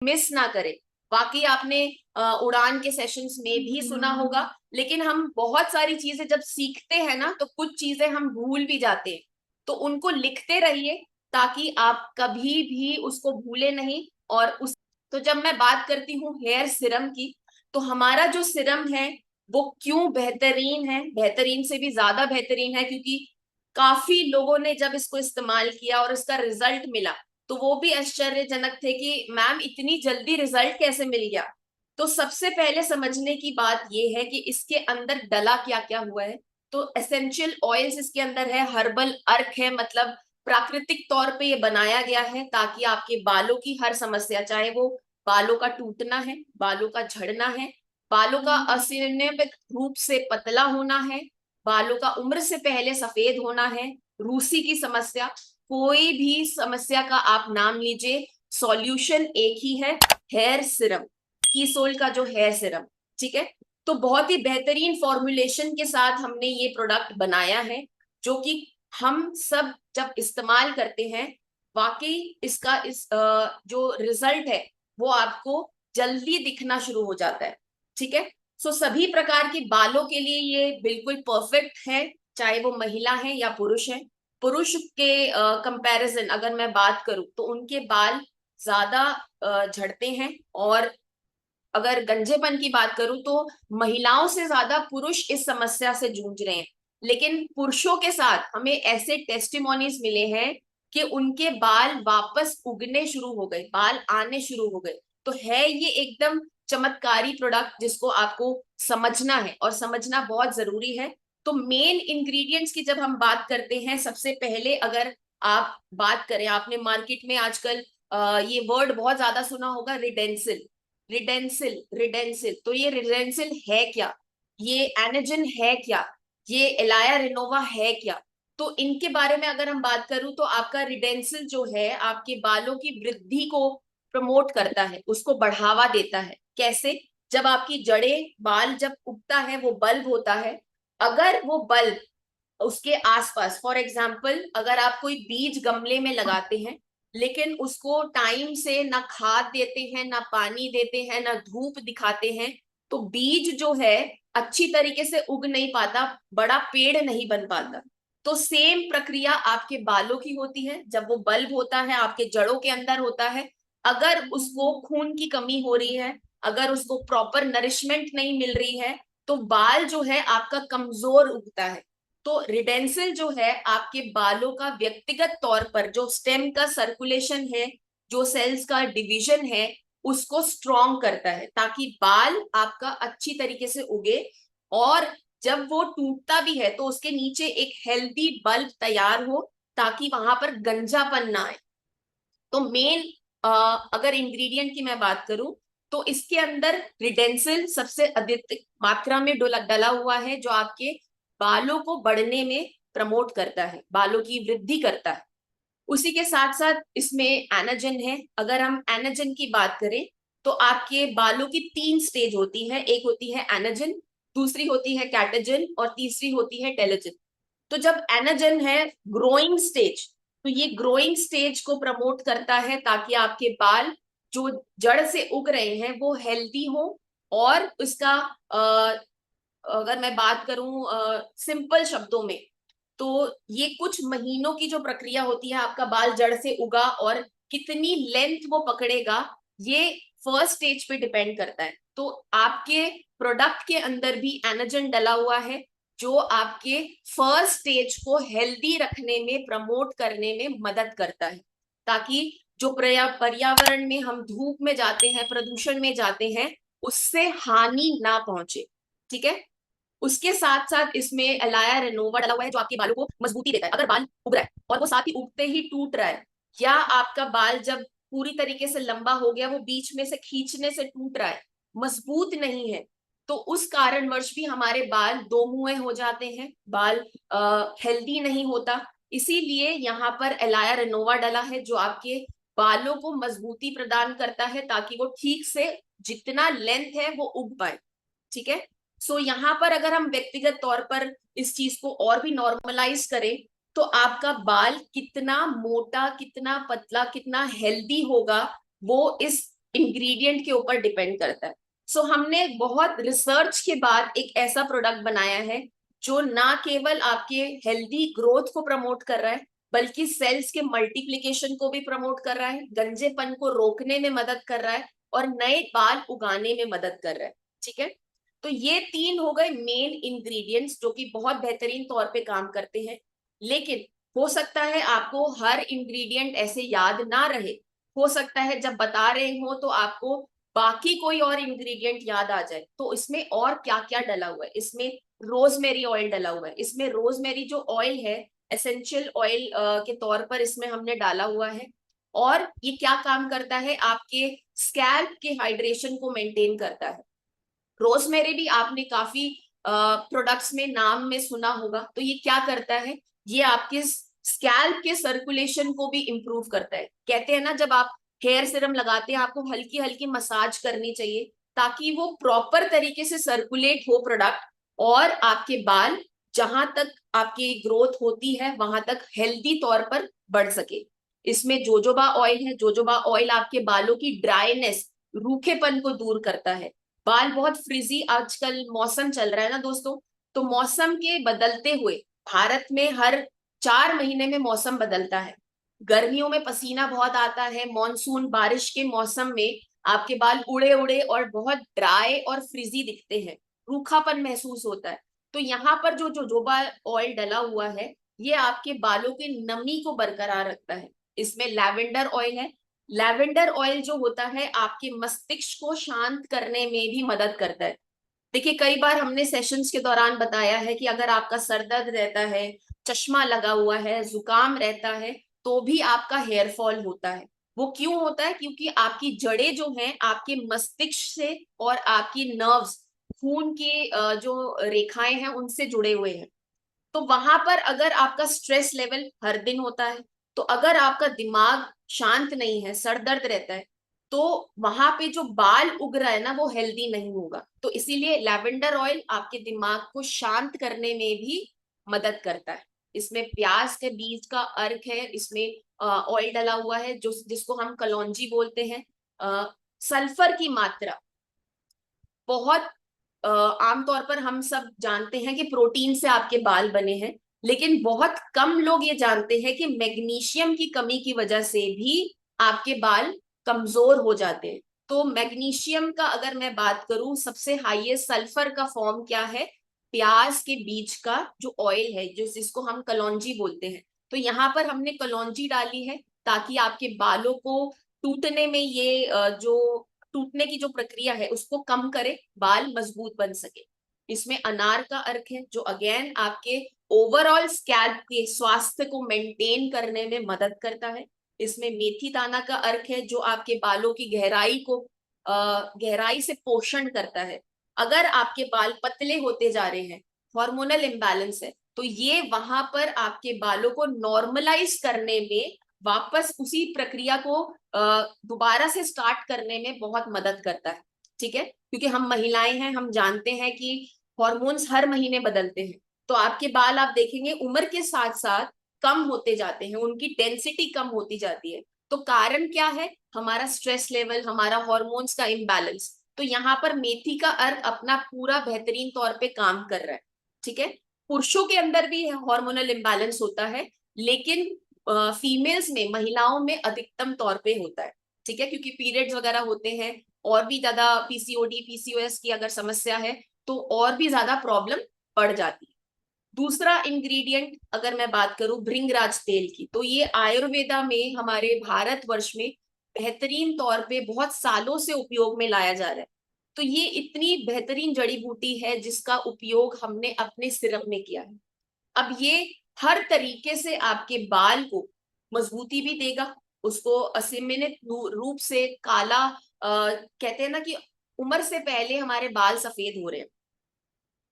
Miss ना करें। बाकी आपने उड़ान के सेशंस में भी सुना होगा, लेकिन हम बहुत सारी चीजें जब सीखते हैं ना तो कुछ चीजें हम भूल भी जाते हैं। तो उनको लिखते रहिए ताकि आप कभी भी उसको भूले नहीं। और उस तो जब मैं बात करती हूँ हेयर सिरम की, तो हमारा जो सिरम है वो क्यों बेहतरीन है, बेहतरीन से भी ज्यादा बेहतरीन है, क्योंकि काफी लोगों ने जब इसको इस्तेमाल किया और इसका रिजल्ट मिला तो वो भी आश्चर्यजनक थे कि मैम इतनी जल्दी रिजल्ट कैसे मिल गया। तो सबसे पहले समझने की बात यह है कि इसके अंदर डला क्या क्या हुआ है। तो एसेंशियल ऑयल्स इसके अंदर है, हर्बल अर्क है, मतलब प्राकृतिक तौर पे ये बनाया गया है ताकि आपके बालों की हर समस्या, चाहे वो बालों का टूटना है, बालों का झड़ना है, बालों का अनियमित रूप से पतला होना है, बालों का उम्र से पहले सफेद होना है, रूसी की समस्या, कोई भी समस्या का आप नाम लीजिए, सॉल्यूशन एक ही है, हेयर सिरम, कीसोल का जो हेयर सिरम। ठीक है। तो बहुत ही बेहतरीन फॉर्मुलेशन के साथ हमने ये प्रोडक्ट बनाया है, जो कि हम सब जब इस्तेमाल करते हैं वाकई इसका जो रिजल्ट है वो आपको जल्दी दिखना शुरू हो जाता है। ठीक है। सो सभी प्रकार के बालों के लिए ये बिल्कुल परफेक्ट है, चाहे वो महिला है या पुरुष है। पुरुष के कंपैरिजन अगर मैं बात करूं तो उनके बाल ज्यादा झड़ते हैं, और अगर गंजेपन की बात करूं तो महिलाओं से ज्यादा पुरुष इस समस्या से जूझ रहे हैं। लेकिन पुरुषों के साथ हमें ऐसे टेस्टिमोनीज मिले हैं कि उनके बाल वापस उगने शुरू हो गए, बाल आने शुरू हो गए। तो है ये एकदम चमत्कारी प्रोडक्ट जिसको आपको समझना है, और समझना बहुत जरूरी है। तो मेन इंग्रेडिएंट्स की जब हम बात करते हैं, सबसे पहले अगर आप बात करें, आपने मार्केट में आजकल ये वर्ड बहुत ज्यादा सुना होगा, रिडेंसिल। रिडेंसिल, रिडेंसिल, तो ये रिडेंसिल है क्या, ये एनेजन है क्या, ये एलाया रेनोवा है क्या। तो इनके बारे में अगर हम बात करूं तो आपका रिडेंसिल जो है आपके बालों की वृद्धि को प्रमोट करता है, उसको बढ़ावा देता है। कैसे? जब आपकी जड़ें, बाल जब उगता है वो बल्ब होता है, अगर वो बल्ब उसके आसपास, फॉर एग्जाम्पल अगर आप कोई बीज गमले में लगाते हैं लेकिन उसको टाइम से ना खाद देते हैं, ना पानी देते हैं, ना धूप दिखाते हैं, तो बीज जो है अच्छी तरीके से उग नहीं पाता, बड़ा पेड़ नहीं बन पाता। तो सेम प्रक्रिया आपके बालों की होती है। जब वो बल्ब होता है आपके जड़ों के अंदर होता है, अगर उसको खून की कमी हो रही है, अगर उसको प्रॉपर नरिशमेंट नहीं मिल रही है, तो बाल जो है आपका कमजोर उगता है। तो रिडेंसिल जो है आपके बालों का व्यक्तिगत तौर पर जो स्टेम का सर्कुलेशन है, जो सेल्स का डिवीजन है, उसको स्ट्रॉन्ग करता है ताकि बाल आपका अच्छी तरीके से उगे। और जब वो टूटता भी है तो उसके नीचे एक हेल्दी बल्ब तैयार हो ताकि वहां पर गंजापन ना आए। तो मेन अगर इंग्रेडिएंट की मैं बात करूं तो इसके अंदर रिडेंसिल सबसे अधिक मात्रा में डला हुआ है, जो आपके बालों को बढ़ने में प्रमोट करता है, बालों की वृद्धि करता है। उसी के साथ साथ इसमें एनाजन है। अगर हम एनाजन की बात करें तो आपके बालों की 3 स्टेज होती है, एक होती है एनाजन, दूसरी होती है कैटाजन, और तीसरी होती है टेलोजन। तो जब एनाजन है ग्रोइंग स्टेज, तो ये ग्रोइंग स्टेज को प्रमोट करता है ताकि आपके बाल जो जड़ से उग रहे हैं वो हेल्दी हो। और उसका अगर मैं बात करूं सिंपल शब्दों में, तो ये कुछ महीनों की जो प्रक्रिया होती है, आपका बाल जड़ से उगा और कितनी लेंथ वो पकड़ेगा, ये फर्स्ट स्टेज पे डिपेंड करता है। तो आपके प्रोडक्ट के अंदर भी एनाजन डला हुआ है, जो आपके फर्स्ट स्टेज को हेल्दी रखने में, प्रमोट करने में मदद करता है, ताकि जो पर्यावरण में हम धूप में जाते हैं, प्रदूषण में जाते हैं, उससे हानि ना पहुंचे। ठीक है। उसके साथ साथ इसमें एलाया रेनोवा डला हुआ है, जो आपके बालों को मजबूती देता है। अगर बाल उग रहा है और वो साथ ही उगते ही टूट रहा है, या आपका बाल जब पूरी तरीके से लंबा हो गया वो बीच में से खींचने से टूट रहा है, मजबूत नहीं है, तो उस कारणवश भी हमारे बाल दो मुंहे हो जाते हैं, बाल हेल्दी नहीं होता। इसीलिए यहाँ पर एलाया रेनोवा डला है, जो आपके बालों को मजबूती प्रदान करता है ताकि वो ठीक से जितना लेंथ है वो उग पाए। ठीक है। सो यहाँ पर अगर हम व्यक्तिगत तौर पर इस चीज को और भी नॉर्मलाइज करें, तो आपका बाल कितना मोटा, कितना पतला, कितना हेल्दी होगा, वो इस इंग्रेडिएंट के ऊपर डिपेंड करता है। सो हमने बहुत रिसर्च के बाद एक ऐसा प्रोडक्ट बनाया है जो ना केवल आपके हेल्दी ग्रोथ को प्रमोट कर रहा है, बल्कि सेल्स के मल्टीप्लिकेशन को भी प्रमोट कर रहा है, गंजेपन को रोकने में मदद कर रहा है और नए बाल उगाने में मदद कर रहा है। ठीक है, तो ये 3 हो गए मेन इंग्रेडिएंट्स जो कि बहुत बेहतरीन तौर पे काम करते हैं। लेकिन हो सकता है आपको हर इंग्रेडिएंट ऐसे याद ना रहे, हो सकता है जब बता रहे हो तो आपको बाकी कोई और इंग्रेडिएंट याद आ जाए। तो इसमें और क्या क्या डला हुआ है, इसमें रोजमेरी ऑयल डला हुआ है। इसमें रोजमेरी जो ऑयल है एसेंशियल ऑयल के तौर पर इसमें हमने डाला हुआ है, और ये क्या काम करता है, आपके स्कैल्प के हाइड्रेशन को मेंटेन करता है। रोजमेरी भी आपने काफी प्रोडक्ट्स में नाम में सुना होगा। तो ये क्या करता है, ये आपके स्कैल्प के सर्कुलेशन को भी इंप्रूव करता है। कहते हैं ना, जब आप हेयर सीरम लगाते हैं आपको हल्की हल्की मसाज करनी चाहिए ताकि वो प्रॉपर तरीके से सर्कुलेट हो प्रोडक्ट, और आपके बाल जहां तक आपकी ग्रोथ होती है वहां तक हेल्दी तौर पर बढ़ सके। इसमें जोजोबा ऑयल है। जोजोबा ऑयल आपके बालों की ड्राइनेस, रूखेपन को दूर करता है। बाल बहुत फ्रिजी, आजकल मौसम चल रहा है ना दोस्तों, तो मौसम के बदलते हुए भारत में हर 4 महीने में मौसम बदलता है। गर्मियों में पसीना बहुत आता है, मॉनसून बारिश के मौसम में आपके बाल उड़े उड़े और बहुत ड्राई और फ्रिजी दिखते हैं, रूखापन महसूस होता है। तो यहाँ पर जो जोजोबा ऑयल डला हुआ है ये आपके बालों की नमी को बरकरार रखता है। इसमें लैवेंडर ऑयल है। लैवेंडर ऑयल जो होता है आपके मस्तिष्क को शांत करने में भी मदद करता है। देखिए, कई बार हमने सेशंस के दौरान बताया है कि अगर आपका सर दर्द रहता है, चश्मा लगा हुआ है, जुकाम रहता है, तो भी आपका हेयर फॉल होता है। वो क्यों होता है? क्योंकि आपकी जड़ें जो हैं आपके मस्तिष्क से और आपकी नर्व्स, खून के जो रेखाएं हैं उनसे जुड़े हुए हैं। तो वहां पर अगर आपका स्ट्रेस लेवल हर दिन होता है, तो अगर आपका दिमाग शांत नहीं है, सर दर्द रहता है, तो वहां पे जो बाल उग रहा है ना वो हेल्दी नहीं होगा। तो इसीलिए लैवेंडर ऑयल आपके दिमाग को शांत करने में भी मदद करता है। इसमें प्याज के बीज का अर्क है, इसमें ऑयल डला हुआ है जो जिसको हम कलौंजी बोलते हैं। सल्फर की मात्रा बहुत आमतौर पर हम सब जानते हैं कि प्रोटीन से आपके बाल बने हैं, लेकिन बहुत कम लोग ये जानते हैं कि मैग्नीशियम की कमी की वजह से भी आपके बाल कमजोर हो जाते हैं। तो मैग्नीशियम का अगर मैं बात करूं, सबसे हाईएस्ट सल्फर का फॉर्म क्या है, प्याज के बीज का जो ऑयल है, जो जिसको हम कलौंजी बोलते हैं। तो यहाँ पर हमने कलौंजी डाली है ताकि आपके बालों को टूटने में ये जो टूटने की जो प्रक्रिया है उसको कम करे, बाल मजबूत बन सके। इसमें अनार का अर्क है जो अगेन आपके ओवरऑल स्कैल्प के स्वास्थ्य को मेंटेन करने में मदद करता है। इसमें मेथी दाना का अर्क है जो आपके बालों की गहराई को गहराई से पोषण करता है। अगर आपके बाल पतले होते जा रहे हैं, हार्मोनल इम्बैलेंस है, तो ये वहां पर आपके बालों को नॉर्मलाइज करने में, वापस उसी प्रक्रिया को दोबारा से स्टार्ट करने में बहुत मदद करता है। ठीक है, क्योंकि हम महिलाएं हैं, हम जानते हैं कि हॉर्मोन्स हर महीने बदलते हैं। तो आपके बाल आप देखेंगे उम्र के साथ साथ कम होते जाते हैं, उनकी डेंसिटी कम होती जाती है। तो कारण क्या है? हमारा स्ट्रेस लेवल, हमारा हॉर्मोन्स का इम्बैलेंस। तो यहाँ पर मेथी का अर्क अपना पूरा बेहतरीन तौर पे काम कर रहा है। ठीक है, पुरुषों के अंदर भी हार्मोनल इम्बैलेंस होता है, लेकिन फीमेल्स में, महिलाओं में अधिकतम तौर पे होता है। ठीक है, क्योंकि पीरियड्स वगैरह होते हैं, और भी ज्यादा पीसीओडी पीसीओएस की अगर समस्या है तो और भी ज्यादा प्रॉब्लम बढ़ जाती है। दूसरा इंग्रेडिएंट अगर मैं बात करूं भृंगराज तेल की, तो ये आयुर्वेदा में हमारे भारतवर्ष में बेहतरीन तौर पे बहुत सालों से उपयोग में लाया जा रहा है। तो ये इतनी बेहतरीन जड़ी बूटी है जिसका उपयोग हमने अपने सिरप में किया है। अब ये हर तरीके से आपके बाल को मजबूती भी देगा, उसको असीमित रूप से काला कहते हैं ना कि उम्र से पहले हमारे बाल सफेद हो रहे हैं,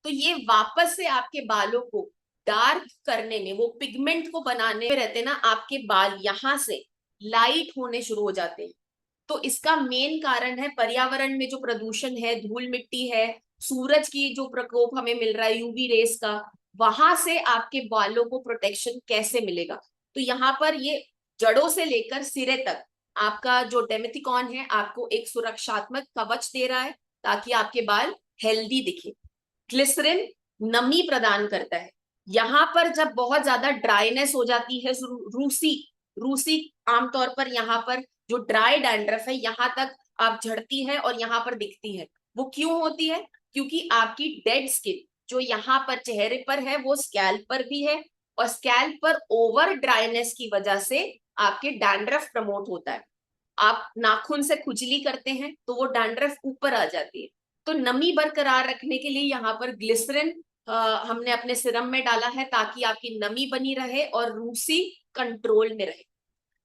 तो ये वापस से आपके बालों को डार्क करने में, वो पिगमेंट को बनाने में रहते हैं ना, आपके बाल यहाँ से लाइट होने शुरू हो जाते हैं। तो इसका मेन कारण है पर्यावरण में जो प्रदूषण है, धूल मिट्टी है, सूरज की जो प्रकोप हमें मिल रहा है यूवी रेस का, वहां से आपके बालों को प्रोटेक्शन कैसे मिलेगा। तो यहाँ पर ये जड़ों से लेकर सिरे तक आपका जो डेमेथिकॉन है आपको एक सुरक्षात्मक कवच दे रहा है ताकि आपके बाल हेल्दी दिखे। ग्लिसरीन नमी प्रदान करता है। यहाँ पर जब बहुत ज्यादा ड्राइनेस हो जाती है, रूसी रूसी आमतौर पर यहाँ पर जो ड्राई डैंड्रफ है यहाँ तक आप झड़ती है और यहाँ पर दिखती है, वो क्यों होती है? क्योंकि आपकी डेड स्किन जो यहाँ पर चेहरे पर है वो स्कैल्प पर भी है, और स्कैल्प पर ओवर ड्राइनेस की वजह से आपके डैंड्रफ प्रमोट होता है। आप नाखून से खुजली करते हैं तो वो डैंड्रफ ऊपर आ जाती है। तो नमी बरकरार रखने के लिए यहाँ पर ग्लिसरीन हमने अपने सिरम में डाला है ताकि आपकी नमी बनी रहे और रूसी कंट्रोल में रहे।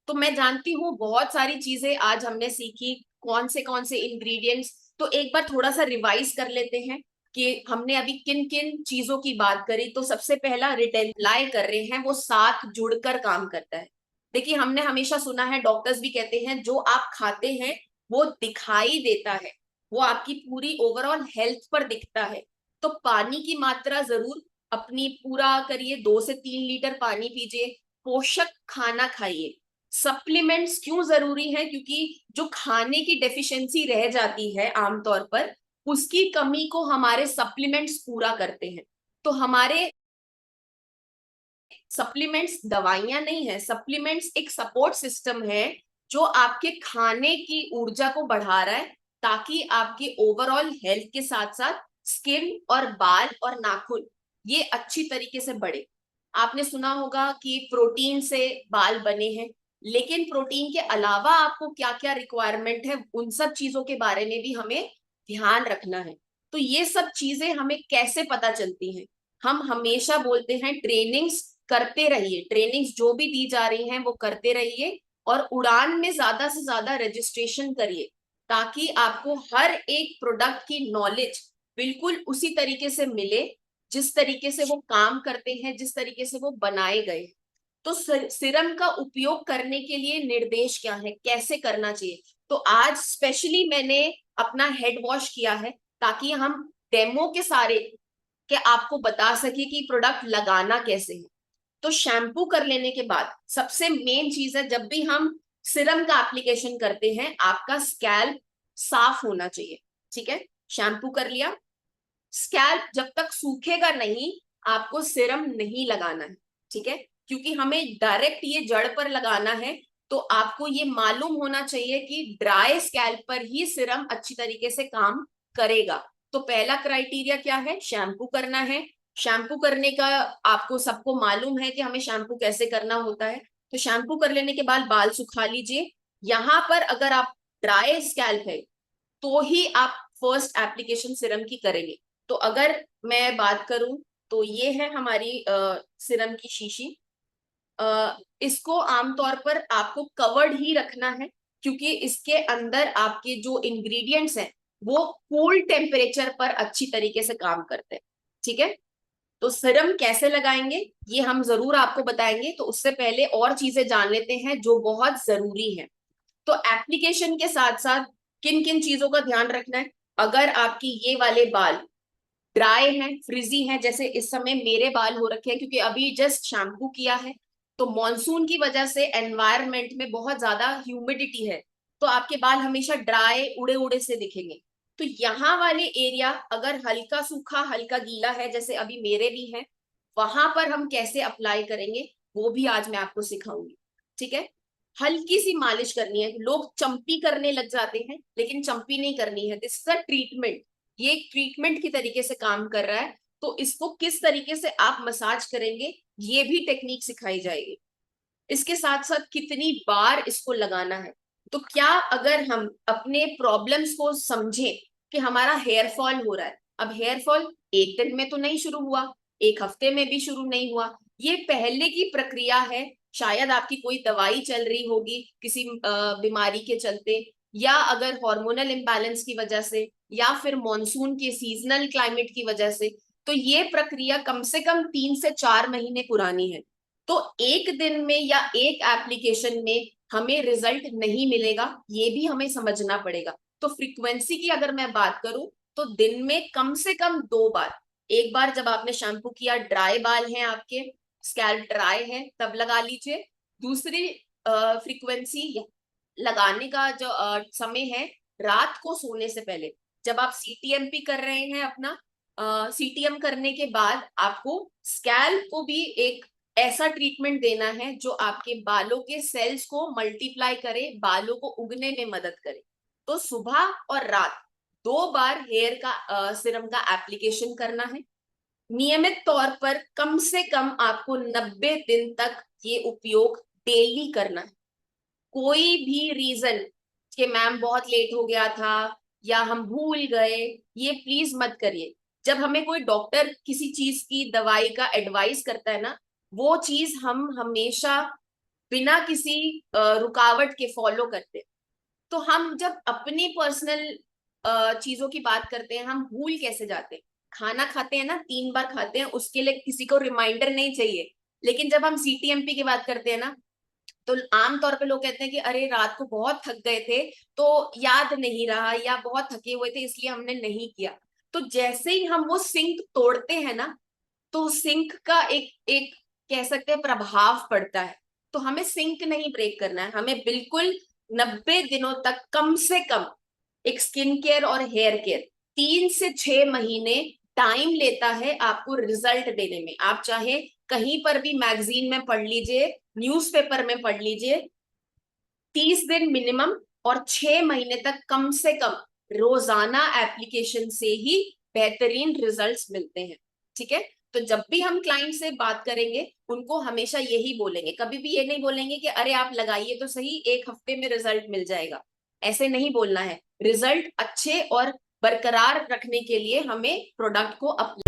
तो मैं जानती हूँ बहुत सारी चीजें आज हमने सीखी, कौन से इंग्रेडिएंट्स। तो एक बार थोड़ा सा रिवाइज कर लेते हैं कि हमने अभी किन किन चीजों की बात करी। तो सबसे पहला रिटेंलाई कर रहे हैं, वो साथ जुड़कर काम करता है। देखिए हमने हमेशा सुना है, डॉक्टर्स भी कहते हैं, जो आप खाते हैं वो दिखाई देता है, वो आपकी पूरी ओवरऑल हेल्थ पर दिखता है। तो पानी की मात्रा जरूर अपनी पूरा करिए, 2 से 3 लीटर पानी पीजिए, पोषक खाना खाइए। सप्लीमेंट्स क्यों जरूरी है? क्योंकि जो खाने की डेफिशिएंसी रह जाती है आमतौर पर, उसकी कमी को हमारे सप्लीमेंट्स पूरा करते हैं। तो हमारे सप्लीमेंट्स दवाइयां नहीं है, सप्लीमेंट्स एक सपोर्ट सिस्टम है जो आपके खाने की ऊर्जा को बढ़ा रहा है ताकि आपके ओवरऑल हेल्थ के साथ साथ स्किन और बाल और नाखून ये अच्छी तरीके से बढ़े। आपने सुना होगा कि प्रोटीन से बाल बने हैं, लेकिन प्रोटीन के अलावा आपको क्या क्या रिक्वायरमेंट है उन सब चीजों के बारे में भी हमें ध्यान रखना है। तो ये सब चीजें हमें कैसे पता चलती हैं? हम हमेशा बोलते हैं ट्रेनिंग्स करते रहिए, ट्रेनिंग्स जो भी दी जा रही हैं वो करते रहिए, और उड़ान में ज्यादा से ज्यादा रजिस्ट्रेशन करिए ताकि आपको हर एक प्रोडक्ट की नॉलेज बिल्कुल उसी तरीके से मिले जिस तरीके से वो काम करते हैं, जिस तरीके से वो बनाए गए। तो सिरम का उपयोग करने के लिए निर्देश क्या है, कैसे करना चाहिए? तो आज स्पेशली मैंने अपना हेड वॉश किया है ताकि हम डेमो के सारे के आपको बता सके कि प्रोडक्ट लगाना कैसे है। तो शैम्पू कर लेने के बाद सबसे मेन चीज है, जब भी हम सिरम का एप्लीकेशन करते हैं आपका स्कैल्प साफ होना चाहिए। ठीक है, शैम्पू कर लिया, स्कैल्प जब तक सूखेगा नहीं आपको सिरम नहीं लगाना है। ठीक है, क्योंकि हमें डायरेक्ट ये जड़ पर लगाना है, तो आपको ये मालूम होना चाहिए कि ड्राई स्कैल्प पर ही सिरम अच्छी तरीके से काम करेगा। तो पहला क्राइटेरिया क्या है? शैम्पू करना है। शैम्पू करने का आपको सबको मालूम है कि हमें शैम्पू कैसे करना होता है। तो शैम्पू कर लेने के बाद बाल सुखा लीजिए। यहाँ पर अगर आप ड्राई स्कैल्प है तो ही आप फर्स्ट एप्लीकेशन सिरम की करेंगे। तो अगर मैं बात करूं तो ये है हमारी सिरम की शीशी। इसको आमतौर पर आपको कवर्ड ही रखना है क्योंकि इसके अंदर आपके जो इंग्रेडिएंट्स हैं वो कूल टेम्परेचर पर अच्छी तरीके से काम करते हैं। ठीक है, तो सिरम कैसे लगाएंगे ये हम जरूर आपको बताएंगे। तो उससे पहले और चीजें जान लेते हैं जो बहुत जरूरी है। तो एप्लीकेशन के साथ साथ किन किन चीजों का ध्यान रखना है? अगर आपकी ये वाले बाल ड्राई हैं, फ्रिजी हैं, जैसे इस समय मेरे बाल हो रखे हैं क्योंकि अभी जस्ट शैम्पू किया है, तो मॉनसून की वजह से एनवायरनमेंट में बहुत ज्यादा ह्यूमिडिटी है, तो आपके बाल हमेशा ड्राई उड़े उड़े से दिखेंगे। तो यहाँ वाले एरिया अगर हल्का सूखा हल्का गीला है जैसे अभी मेरे भी हैं, वहां पर हम कैसे अप्लाई करेंगे वो भी आज मैं आपको सिखाऊंगी। ठीक है, हल्की सी मालिश करनी है। लोग चंपी करने लग जाते हैं लेकिन चंपी नहीं करनी है, दिस इज अ ट्रीटमेंट। ये एक ट्रीटमेंट की तरीके से काम कर रहा है। तो इसको किस तरीके से आप मसाज करेंगे ये भी टेक्निक सिखाई जाएगी। इसके साथ साथ कितनी बार इसको लगाना है। तो क्या अगर हम अपने प्रॉब्लम्स को समझें कि हमारा हेयर फॉल हो रहा है, अब हेयर फॉल एक दिन में तो नहीं शुरू हुआ, एक हफ्ते में भी शुरू नहीं हुआ, ये पहले की प्रक्रिया है। शायद आपकी कोई दवाई चल रही होगी किसी बीमारी के चलते, या अगर हार्मोनल इम्बैलेंस की वजह से, या फिर मॉनसून के सीजनल क्लाइमेट की वजह से। तो ये प्रक्रिया कम से कम 3 से 4 महीने पुरानी है। तो एक दिन में या एक एप्लीकेशन में हमें रिजल्ट नहीं मिलेगा, ये भी हमें समझना पड़ेगा। तो फ्रीक्वेंसी की अगर मैं बात करूं तो दिन में कम से कम 2 बार, एक बार जब आपने शैम्पू किया, ड्राई बाल हैं आपके, स्कैल्प ड्राई है, तब लगा लीजिए। दूसरी फ्रीक्वेंसी लगाने का जो समय है रात को सोने से पहले। जब आप सीटीएमपी कर रहे हैं अपना, सीटीएम करने के बाद आपको स्कैल्प को भी एक ऐसा ट्रीटमेंट देना है जो आपके बालों के सेल्स को मल्टीप्लाई करे, बालों को उगने में मदद करे। तो सुबह और रात 2 बार हेयर का सीरम का एप्लीकेशन करना है। नियमित तौर पर कम से कम आपको 90 दिन तक ये उपयोग डेली करना है। कोई भी रीजन कि मैम बहुत लेट हो गया था या हम भूल गए, ये प्लीज मत करिए। जब हमें कोई डॉक्टर किसी चीज की दवाई का एडवाइस करता है ना, वो चीज हम हमेशा बिना किसी रुकावट के फॉलो करते हैं। तो हम जब अपनी पर्सनल चीजों की बात करते हैं, हम भूल कैसे जाते हैं। खाना खाते हैं ना, 3 बार खाते हैं, उसके लिए किसी को रिमाइंडर नहीं चाहिए। लेकिन जब हम सीटीएमपी की बात करते हैं ना, तो आमतौर पे लोग कहते हैं कि अरे रात को बहुत थक गए थे तो याद नहीं रहा, या बहुत थके हुए थे इसलिए हमने नहीं किया। तो जैसे ही हम वो सिंक तोड़ते हैं ना, तो सिंक का एक एक कह सकते हैं प्रभाव पड़ता है। तो हमें सिंक नहीं ब्रेक करना है, हमें बिल्कुल 90 दिनों तक कम से कम एक स्किन केयर और हेयर केयर 3 से 6 महीने टाइम लेता है आपको रिजल्ट देने में। आप चाहे कहीं पर भी मैगजीन में पढ़ लीजिए, न्यूज़पेपर में पढ़ लीजिए, 30 दिन मिनिमम और 6 महीने तक कम से कम रोजाना एप्लीकेशन से ही बेहतरीन रिजल्ट्स मिलते हैं। ठीक है, तो जब भी हम क्लाइंट से बात करेंगे उनको हमेशा यही बोलेंगे, कभी भी ये नहीं बोलेंगे कि अरे आप लगाइए तो सही, 1 हफ्ते में रिजल्ट मिल जाएगा। ऐसे नहीं बोलना है। रिजल्ट अच्छे और बरकरार रखने के लिए हमें प्रोडक्ट को अपना